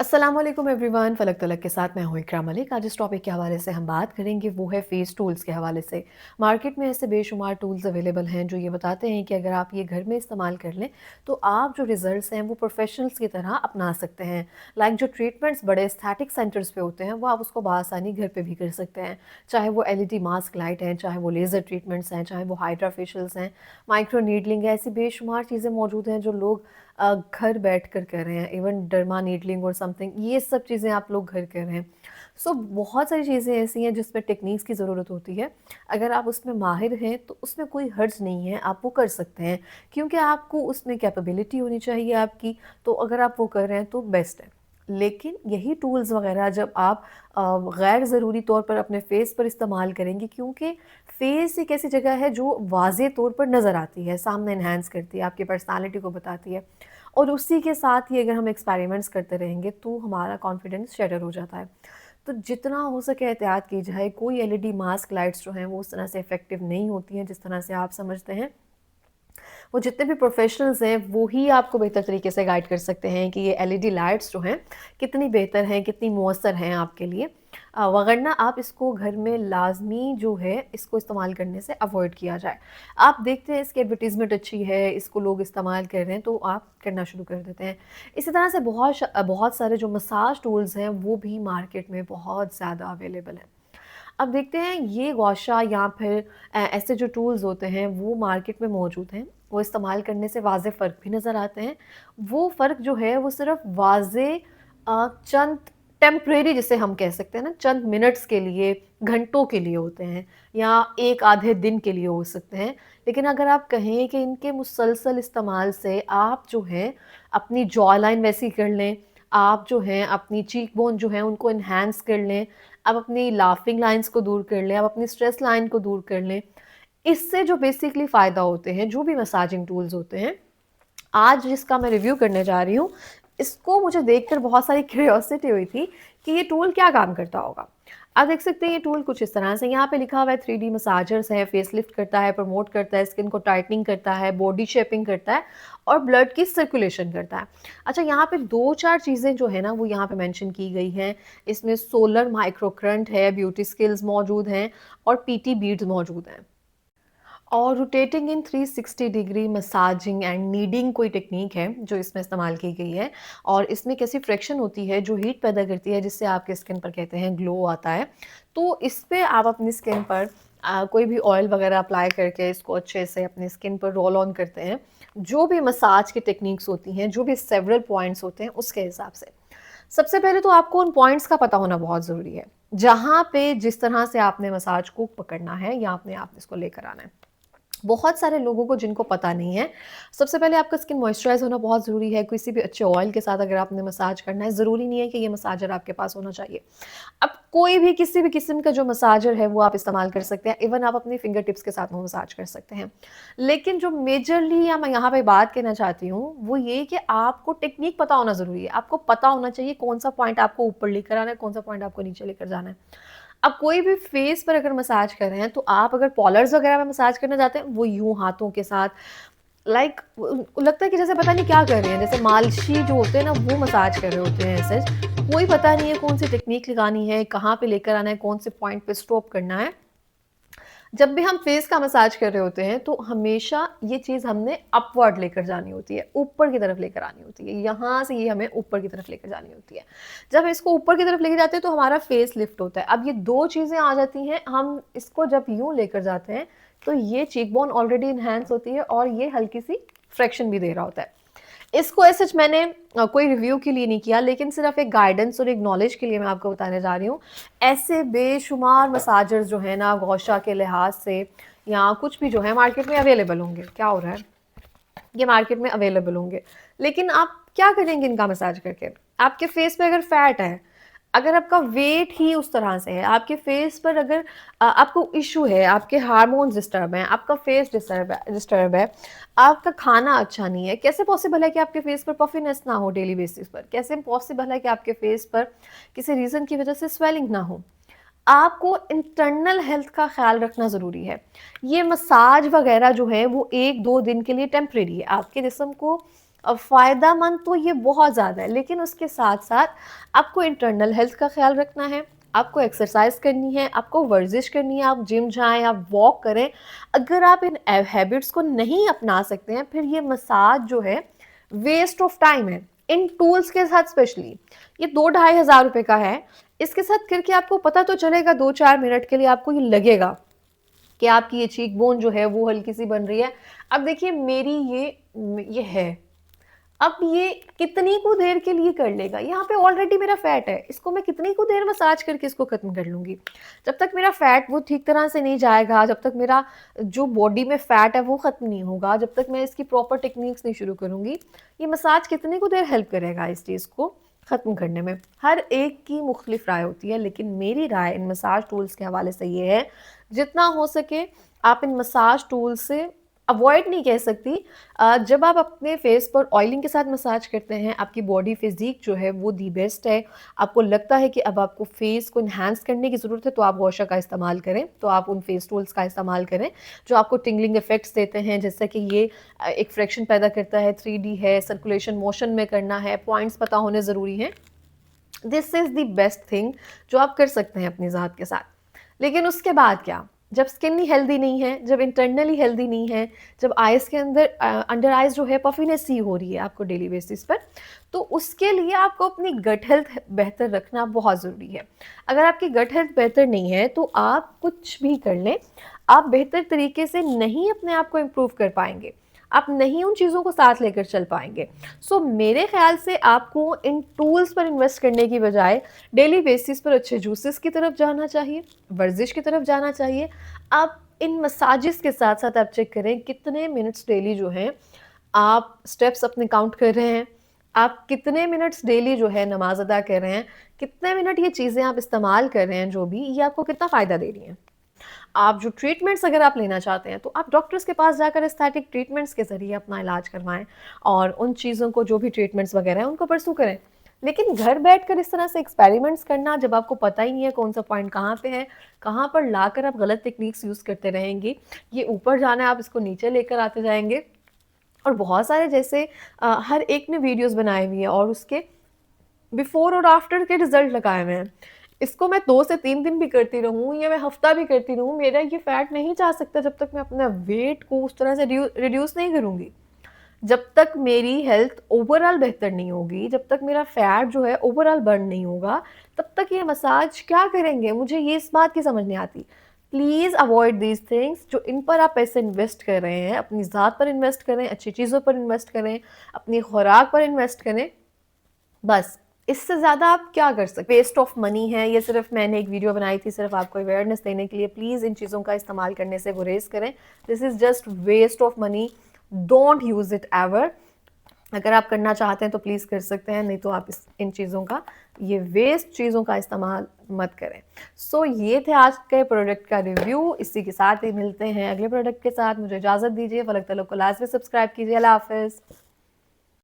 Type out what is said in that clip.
अस्सलाम वालेकुम एवरीवन, फ़लक तलक के साथ मैं हूँ इकरा मलिक। आज इस टॉपिक के हवाले से हम बात करेंगे वो है फ़ेस टूल्स के हवाले से। मार्केट में ऐसे बेशुमार टूल्स अवेलेबल हैं जो ये बताते हैं कि अगर आप ये घर में इस्तेमाल कर लें तो आप जो रिज़ल्ट्स हैं वो प्रोफेशनल्स की तरह अपना सकते हैं। लाइक जो ट्रीटमेंट्स बड़े एस्थेटिक सेंटर्स पे होते हैं वो आप उसको बआसानी घर पे भी कर सकते हैं। चाहे वो एलईडी मास्क लाइट हैं, चाहे वो लेज़र ट्रीटमेंट्स हैं, चाहे वो हाइड्रा फेशियल्स हैं, माइक्रो नीडलिंग है, ऐसी बेशुमार चीज़ें मौजूद हैं जो लोग घर बैठकर कर रहे हैं। इवन डर्मा नीडलिंग और समथिंग, ये सब चीज़ें आप लोग घर कर रहे हैं। सो बहुत सारी चीज़ें ऐसी हैं जिसमें टेक्निक्स की ज़रूरत होती है। अगर आप उसमें माहिर हैं तो उसमें कोई हर्ज नहीं है, आप वो कर सकते हैं, क्योंकि आपको उसमें कैपेबिलिटी होनी चाहिए आपकी। तो अगर आप वो कर रहे हैं तो बेस्ट है। लेकिन यही टूल्स वगैरह जब आप गैर ज़रूरी तौर पर अपने फेस पर इस्तेमाल करेंगे, क्योंकि फेस एक ऐसी जगह है जो वाज़े तौर पर नज़र आती है, सामने एनहांस करती है, आपकी पर्सनैलिटी को बताती है। और उसी के साथ ही अगर हम एक्सपेरिमेंट्स करते रहेंगे तो हमारा कॉन्फिडेंस शैटर हो जाता है। तो जितना हो सके एहतियात की जाए। कोई एलईडी मास्क लाइट्स जो हैं वो उस तरह से इफ़ेक्टिव नहीं होती हैं जिस तरह से आप समझते हैं। वो जितने भी प्रोफेशनल्स हैं वो ही आपको बेहतर तरीके से गाइड कर सकते हैं कि ये एलईडी लाइट्स जो हैं कितनी बेहतर हैं, कितनी मौसर हैं आपके लिए। वगरना आप इसको घर में लाजमी जो है इसको इस्तेमाल करने से अवॉइड किया जाए। आप देखते हैं इसकी एडवर्टीज़मेंट अच्छी है, इसको लोग इस्तेमाल कर रहे हैं तो आप करना शुरू कर देते हैं। इसी तरह से बहुत सारे जो मसाज टूल्स हैं वो भी मार्केट में बहुत ज़्यादा अवेलेबल हैं। अब देखते हैं ये गौशा या फिर ऐसे जो टूल्स होते हैं वो मार्केट में मौजूद हैं, वो इस्तेमाल करने से वाज़े फ़र्क भी नज़र आते हैं। वो फ़र्क जो है वो सिर्फ़ वाज़े चंद टेम्परेरी जिसे हम कह सकते हैं ना, चंद मिनट्स के लिए, घंटों के लिए होते हैं या 1 आधे दिन के लिए हो सकते हैं। लेकिन अगर आप कहें कि इनके मुसलसल इस्तेमाल से आप जो है अपनी जॉ लाइन वैसी कर लें, आप जो हैं अपनी चीक बोन जो है उनको एनहांस कर लें, आप अपनी लाफिंग लाइन्स को दूर कर लें, आप अपनी स्ट्रेस लाइन को दूर कर लें। इससे जो बेसिकली फ़ायदा होते हैं, जो भी मसाजिंग टूल्स होते हैं, आज जिसका मैं रिव्यू करने जा रही हूँ, इसको मुझे देखकर बहुत सारी क्यूरियोसिटी हुई थी कि ये टूल क्या काम करता होगा। आप देख सकते हैं ये टूल कुछ इस तरह से यहाँ पे लिखा हुआ है 3D मसाजर्स है, फेस लिफ्ट करता है, प्रमोट करता है, स्किन को टाइटनिंग करता है, बॉडी शेपिंग करता है और ब्लड की सर्कुलेशन करता है। अच्छा, यहाँ पे 2-4 चीज़ें जो है ना वो यहाँ पे मेंशन की गई हैं। इसमें सोलर माइक्रो करंट है, ब्यूटी स्किल्स मौजूद हैं और पीटी बीड्स मौजूद हैं। और rotating in 360 degree massaging and kneading कोई टेक्निक है जो इसमें इस्तेमाल की गई है। और इसमें कैसी फ्रिक्शन होती है जो हीट पैदा करती है जिससे आपके स्किन पर कहते हैं ग्लो आता है। तो इस पे आप अपनी स्किन पर कोई भी ऑयल वगैरह अप्लाई करके इसको अच्छे से अपनी स्किन पर रोल ऑन करते हैं। जो भी मसाज की टेक्निक्स होती हैं, जो भी सेवरल पॉइंट्स होते हैं उसके हिसाब से। सबसे पहले तो आपको उन पॉइंट्स का पता होना बहुत ज़रूरी है, जहाँ पे जिस तरह से आपने मसाज को पकड़ना है या अपने आप इसको लेकर आना है। बहुत सारे लोगों को जिनको पता नहीं है, सबसे पहले आपका स्किन मॉइस्चराइज़ होना बहुत ज़रूरी है। किसी भी अच्छे ऑयल के साथ अगर आपने मसाज करना है, ज़रूरी नहीं है कि ये मसाजर आपके पास होना चाहिए। अब कोई भी किसी भी किस्म का जो मसाजर है वो आप इस्तेमाल कर सकते हैं। इवन आप अपनी फिंगर टिप्स के साथ वो मसाज कर सकते हैं। लेकिन जो मेजरली या मैं यहाँ पे बात कहना चाहती हूँ, वो ये कि आपको टेक्नीक पता होना ज़रूरी है। आपको पता होना चाहिए कौन-सा पॉइंट आपको ऊपर लेकर आना है, कौन-सा पॉइंट आपको नीचे लेकर जाना है। अब कोई भी फेस पर अगर मसाज कर रहे हैं तो आप अगर पॉलर्स वगैरह में मसाज करना चाहते हैं, वो यूं हाथों के साथ लाइक लगता है कि जैसे पता नहीं क्या कर रहे हैं, जैसे मालिशी जो होते हैं ना वो मसाज कर रहे होते हैं ऐसे। कोई पता नहीं है कौन सी टेक्निक लगानी है, कहाँ पे लेकर आना है, कौन से पॉइंट पे स्टॉप करना है। जब भी हम फेस का मसाज कर रहे होते हैं तो हमेशा ये चीज़ हमने अपवर्ड लेकर जानी होती है, ऊपर की तरफ लेकर आनी होती है। यहाँ से ये हमें ऊपर की तरफ लेकर जानी होती है। जब इसको ऊपर की तरफ लेके जाते हैं तो हमारा फेस लिफ्ट होता है। अब ये 2 चीज़ें आ जाती हैं, हम इसको जब यूँ लेकर जाते हैं तो ये चीक बोन ऑलरेडी एनहांस होती है और ये हल्की-सी फ्रैक्शन भी दे रहा होता है। इसको एज़ सच मैंने कोई रिव्यू के लिए नहीं किया, लेकिन सिर्फ एक गाइडेंस और एक नॉलेज के लिए मैं आपको बताने जा रही हूँ। ऐसे बेशुमार मसाजर्स जो हैं ना गौशा के लिहाज से या कुछ भी जो है मार्केट में अवेलेबल होंगे। क्या हो रहा है? ये मार्केट में अवेलेबल होंगे। लेकिन आप क्या करेंगे इनका मसाज करके? आपके फेस पे अगर फैट है, अगर आपका वेट ही उस तरह से है, आपके फेस पर अगर आपको इश्यू है, आपके हार्मोन्स डिस्टर्ब हैं, आपका फेस डिस्टर्ब है, आपका खाना अच्छा नहीं है, कैसे पॉसिबल है कि आपके फेस पर पफिनेस ना हो डेली बेसिस पर? कैसे पॉसिबल है कि आपके फेस पर किसी रीज़न की वजह से स्वेलिंग ना हो? आपको इंटरनल हेल्थ का ख़्याल रखना ज़रूरी है। ये मसाज वग़ैरह जो है वो 1-2 दिन के लिए टेम्परेरी है। आपके जिस्म को फ़ायदेमंद तो ये बहुत ज़्यादा है, लेकिन उसके साथ-साथ आपको इंटरनल हेल्थ का ख़्याल रखना है, आपको एक्सरसाइज़ करनी है, आपको वर्जिश करनी है, आप जिम जाएँ, आप वॉक करें। अगर आप इन हैबिट्स को नहीं अपना सकते हैं, फिर ये मसाज जो है वेस्ट ऑफ टाइम है, इन टूल्स के साथ स्पेशली। ये 2 ढाई हज़ार रुपए का है, इसके साथ करके आपको पता तो चलेगा 2-4 मिनट के लिए आपको ये लगेगा कि आपकी ये चीक बोन जो है वो हल्की-सी बन रही है। अब देखिए मेरी ये है, अब ये कितनी को देर के लिए कर लेगा? यहाँ पे ऑलरेडी मेरा फैट है, इसको मैं कितनी को देर मसाज करके इसको खत्म कर लूँगी? जब तक मेरा फैट वो ठीक तरह से नहीं जाएगा, जब तक मेरा जो बॉडी में फैट है वो खत्म नहीं होगा, जब तक मैं इसकी प्रॉपर टेक्निक्स नहीं शुरू करूँगी, ये मसाज कितनी को देर हेल्प करेगा इस चीज़ को खत्म करने में? हर एक की मुख्तलिफ राय होती है, लेकिन मेरी राय इन मसाज टूल्स के हवाले से ये है, जितना हो सके आप इन मसाज टूल से अवॉइड नहीं कह सकती। जब आप अपने फेस पर ऑयलिंग के साथ मसाज करते हैं, आपकी बॉडी फिज़ीक जो है वो दी बेस्ट है। आपको लगता है कि अब आपको फेस को एनहांस करने की ज़रूरत है, तो आप वॉशर का इस्तेमाल करें, तो आप उन फेस टूल्स का इस्तेमाल करें, जो आपको टिंगलिंग इफ़ेक्ट्स देते हैं, जैसे कि ये एक फ्रिक्शन पैदा करता है, 3D है, सर्कुलेशन मोशन में करना है, पॉइंट्स पता होने ज़रूरी हैं। This is the best thing जो आप कर सकते हैं अपनी ज़ात के साथ। लेकिन उसके बाद क्या? जब स्किन ही हेल्दी नहीं है, जब इंटरनली हेल्दी नहीं है, जब आइज़ के अंदर अंडर आइज़ जो है पफीनेस सी हो रही है आपको डेली बेसिस पर, तो उसके लिए आपको अपनी गट हेल्थ बेहतर रखना बहुत ज़रूरी है। अगर आपकी गट हेल्थ बेहतर नहीं है, तो आप कुछ भी कर लें, आप बेहतर तरीके से नहीं अपने आप को इम्प्रूव कर पाएँगे। आप नहीं उन चीज़ों को साथ लेकर चल पाएँगे। सो मेरे ख़्याल से आपको इन टूल्स पर इन्वेस्ट करने की बजाय डेली बेसिस पर अच्छे जूसेस की तरफ जाना चाहिए, वर्जिश की तरफ जाना चाहिए। आप इन मसाजेस के साथ-साथ आप चेक करें कितने मिनट्स डेली जो हैं आप स्टेप्स अपने काउंट कर रहे हैं, आप कितने मिनट्स डेली जो है नमाज़ अदा कर रहे हैं, कितने मिनट ये चीज़ें आप इस्तेमाल कर रहे हैं जो भी, ये आपको कितना फ़ायदा दे रही हैं। आप जो ट्रीटमेंट्स अगर आप लेना चाहते हैं, तो आप डॉक्टर्स के पास जाकर एस्थेटिक ट्रीटमेंट्स के ज़रिए अपना इलाज करवाएँ और उन चीज़ों को जो भी ट्रीटमेंट्स वगैरह हैं, उनको परस्यू करें। लेकिन घर बैठकर इस तरह से एक्सपेरिमेंट्स करना जब आपको पता ही नहीं है कौन-सा पॉइंट कहाँ पे है, कहाँ पर लाकर आप गलत टेक्निक्स यूज़ करते रहेंगे, ये ऊपर जाना है आप इसको नीचे लेकर आते जाएँगे और बहुत सारे जैसे हर एक ने वीडियोज़ बनाई हुई हैं और उसके बिफ़ोर और आफ्टर के रिज़ल्ट लगाए हुए हैं। इसको मैं 2 से 3 दिन भी करती रहूँ या मैं हफ़्ता भी करती रहूँ, मेरा ये फैट नहीं जा सकता जब तक मैं अपना वेट को उस तरह से रिड्यूस नहीं करूँगी। जब तक मेरी हेल्थ ओवरऑल बेहतर नहीं होगी, जब तक मेरा फैट जो है ओवरऑल बर्न नहीं होगा, तब तक ये मसाज क्या करेंगे? मुझे ये इस बात की समझ नहीं आती। प्लीज़ अवॉइड दीज़ थिंग्स जो इन पर आप पैसे इन्वेस्ट कर रहे हैं, अपनी ज़ात पर इन्वेस्ट करें, अच्छी चीज़ों पर इन्वेस्ट करें, अपनी खुराक पर इन्वेस्ट करें। बस, इससे ज़्यादा आप क्या कर सकते वेस्ट ऑफ मनी है, ये सिर्फ़ मैंने एक वीडियो बनाई थी सिर्फ़ आपको अवेयरनेस देने के लिए। प्लीज़ इन चीज़ों का इस्तेमाल करने से गुरेज़ करें। This is just waste of money, don't use it ever. अगर आप करना चाहते हैं तो प्लीज़ कर सकते हैं, नहीं तो आप इन चीज़ों का ये वेस्ट चीज़ों का इस्तेमाल मत करें। सो ये थे आज के प्रोडक्ट का रिव्यू। इसी के साथ ही मिलते हैं अगले प्रोडक्ट के साथ। मुझे इजाज़त दीजिए। फलक तलब को लाज़मी सब्सक्राइब कीजिए। अल्लाह हाफ़िज़।